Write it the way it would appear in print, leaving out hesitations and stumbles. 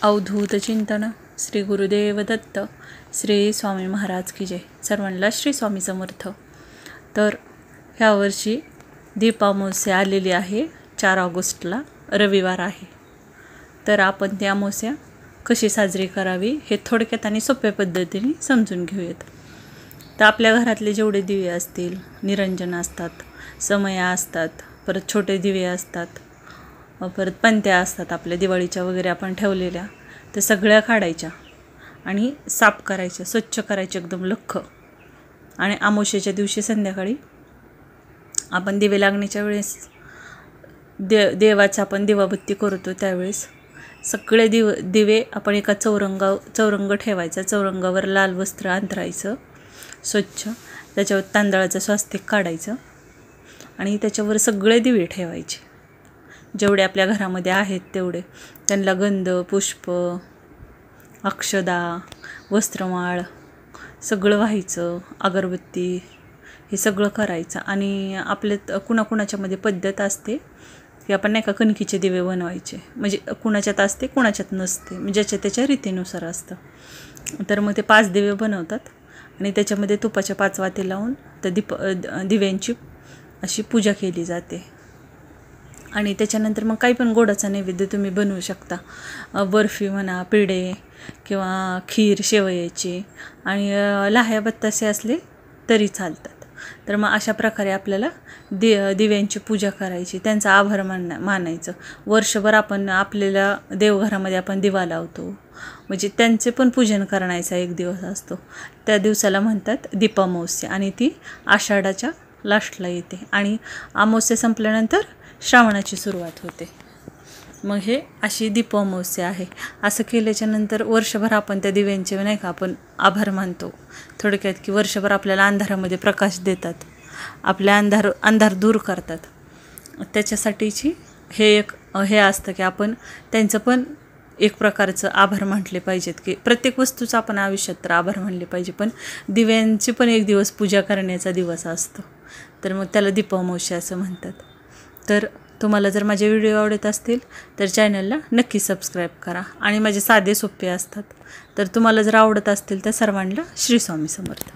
अवधूत चिंतन श्री गुरुदेव दत्त श्री स्वामी महाराज की जय। सर्वांना श्री स्वामी समर्थ। तर ह्या वर्षी दीपामावस्या आलेली आहे, 4 ऑगस्टला रविवार आहे। तर आपण ती अमावस्या कशी साजरी करावी हे थोडक्यात आणि सोप्या पद्धतीने समजून घेऊयात। तर आपल्या घरातले जेवढे दिवे असतील, निरंजन असतात, समया असतात, परत छोटे दिवे असतात, परत पंत्या असतात आपल्या दिवाळीच्या वगैरे आपण ठेवलेल्या, तर सगळ्या काढायच्या आणि साफ करायच्या, स्वच्छ करायचे एकदम लख्ख। आणि अमावस्येच्या दिवशी संध्याकाळी आपण दिवे लागण्याच्या वेळेस देवाचा आपण दिवाबत्ती करतो, त्यावेळेस सगळे दिवे आपण एका चौरंग ठेवायचा। चौरंगावर लाल वस्त्र अंथरायचं स्वच्छ, त्याच्यावर तांदळाचं स्वास्तिक काढायचं आणि त्याच्यावर सगळे दिवे ठेवायचे, जेवढे आपल्या घरामध्ये आहेत तेवढे। त्यांना गंध, पुष्प, अक्षदा, वस्त्रमाळ सगळं व्हायचं, अगरबत्ती हे सगळं करायचं। आणि आपल्यात कुणाकुणाच्यामध्ये पद्धत असते की आपण नाही का कणकीचे दिवे बनवायचे, म्हणजे कुणाच्यात असते कुणाच्यात नसते, म्हणजे ज्याच्या त्याच्या रीतीनुसार असतं। तर मग ते 5 दिवे बनवतात आणि त्याच्यामध्ये तुपाच्या 5 वाती लावून त्या दिव्यांची अशी पूजा केली जाते। आणि त्याच्यानंतर मग काही पण गोडाचा नैवेद्य तुम्ही बनवू शकता, बर्फी म्हणा, पेढे किंवा खीर शेवयाची, आणि लाह्या बत्तासे असले तरी चालतात। तर मग अशा प्रकारे आपल्याला दिव्यांची पूजा करायची, त्यांचा आभार मानायचं। वर्षभर आपण आपल्याला देवघरामध्ये आपण दिवा लावतो, म्हणजे त्यांचे पण पूजन करण्याचा एक दिवस असतो, त्या दिवसाला म्हणतात दीपामावस्या। आणि ती आषाढाच्या लास्टला येते आणि अमावस्या संपल्यानंतर श्रावणाची सुरुवात होते। मग हे अशी दीपामावस्या आहे। असं केल्याच्या नंतर वर्षभर आपण त्या दिव्यांचे नाही का आपण आभार मानतो थोडक्यात, की वर्षभर आपल्याला अंधारामध्ये प्रकाश देतात, आपल्या अंधार दूर करतात। त्याच्यासाठीची हे असतं की आपण त्यांचं पण एक प्रकारचं आभार मानले पाहिजेत, की प्रत्येक वस्तूचं आपण आयुष्यात तर आभार मानले पाहिजे, पण दिव्यांची पण एक दिवस पूजा करण्याचा दिवस असतो, तर मग त्याला दीपामावस्या असं म्हणतात। तर तुम्हाला जर माझे व्हिडिओ आवडत असतील तर चॅनलला नक्की सबस्क्राईब करा, आणि माझे साधे सोपे असतात। तर तुम्हाला जर आवडत असतील तर सर्वांना श्री स्वामी समर्थ।